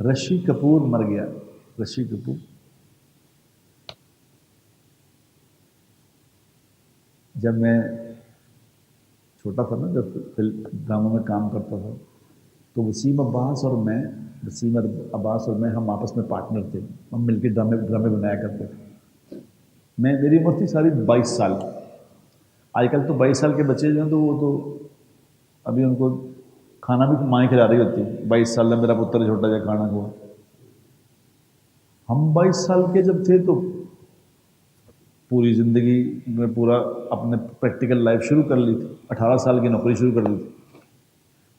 رشی کپور مر گیا. رشی کپور جب میں چھوٹا تھا نا، جب ڈراموں میں کام کرتا تھا، تو وسیم عباس اور میں ہم آپس میں پارٹنر تھے. ہم مل کے ڈرامے بنایا کرتے تھے. میری عمر تھی ساری 22 سال. آج کل تو 22 سال کے بچے جو ہیں تو وہ تو ابھی ان کو کھانا بھی مائیں کھلا رہی ہوتی ہے. 22 سال میں میرا پتر چھوٹا جا کھانا ہوا. ہم 22 سال کے جب تھے تو پوری زندگی میں پورا اپنے پریکٹیکل لائف شروع کر لی تھی. 18 سال کی نوکری شروع کر لی تھی.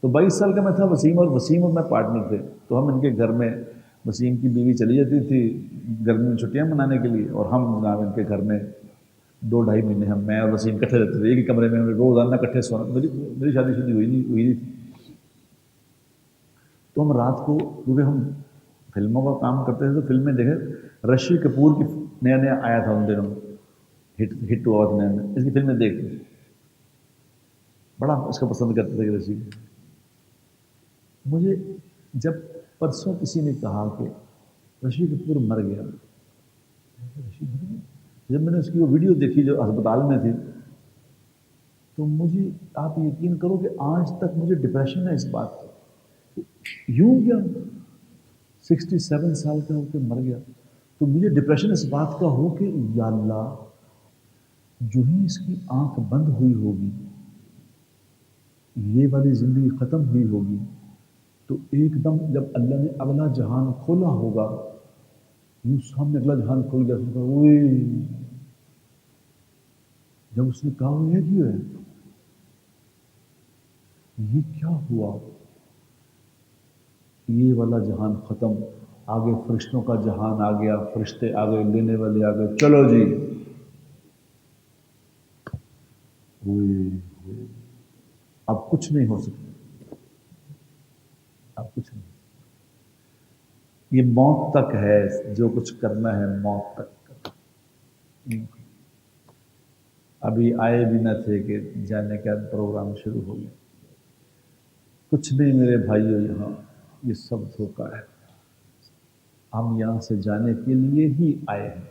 تو 22 سال کا میں تھا. وسیم اور میں پارٹنر تھے. تو ہم ان کے گھر میں، وسیم کی بیوی چلی جاتی تھی گرمی میں چھٹیاں منانے کے لیے، اور ہم جناب ان کے گھر میں 2-2.5 مہینے میں اور وسیم کٹھے رہتے تھے. ایک ہی کمرے میں ہم روزانہ کٹھے سونا. میری شادی ہوئی نہیں تھی. تو ہم رات کو، کیونکہ ہم فلموں کا کام کرتے تھے تو فلمیں دیکھیں. رشی کپور کی نیا نیا آیا تھا ان دنوں، ہٹ ہوا تھا نیا. اس کی فلمیں دیکھتے بڑا اس کو پسند کرتے تھے. رشی مجھے جب پرسوں کسی نے کہا کہ رشی کپور مر گیا، جب میں نے اس کی وہ ویڈیو دیکھی جو ہسپتال میں تھی، تو مجھے، آپ یقین کرو کہ آج تک مجھے ڈپریشن ہے اس بات کا. یوں کیا 67 سال کا ہو کے مر گیا؟ تو مجھے ڈپریشن اس بات کا ہو کہ یا اللہ، جو ہی اس کی آنکھ بند ہوئی ہوگی، یہ والی زندگی ختم ہوئی ہوگی، تو ایک دم جب اللہ نے اگلا جہان کھولا ہوگا، یوں سامنے اگلا جہان کھول گیا ہوگا، اوئے، جب اس نے کہا وہ یہ کیوں ہے، یہ کیا ہوا، یہ والا جہان ختم. آگے فرشتوں کا جہان آ گیا، فرشتے آ گئے، لینے والے آ گئے، چلو جی. اب کچھ نہیں ہو سکتا، اب کچھ نہیں. یہ موت تک ہے، جو کچھ کرنا ہے موت تک. ابھی آئے بھی نہ تھے کہ جانے کا پروگرام شروع ہو گیا. کچھ نہیں میرے بھائیو، یہاں یہ سب دھوکہ ہے. ہم یہاں سے جانے کے لیے ہی آئے ہیں.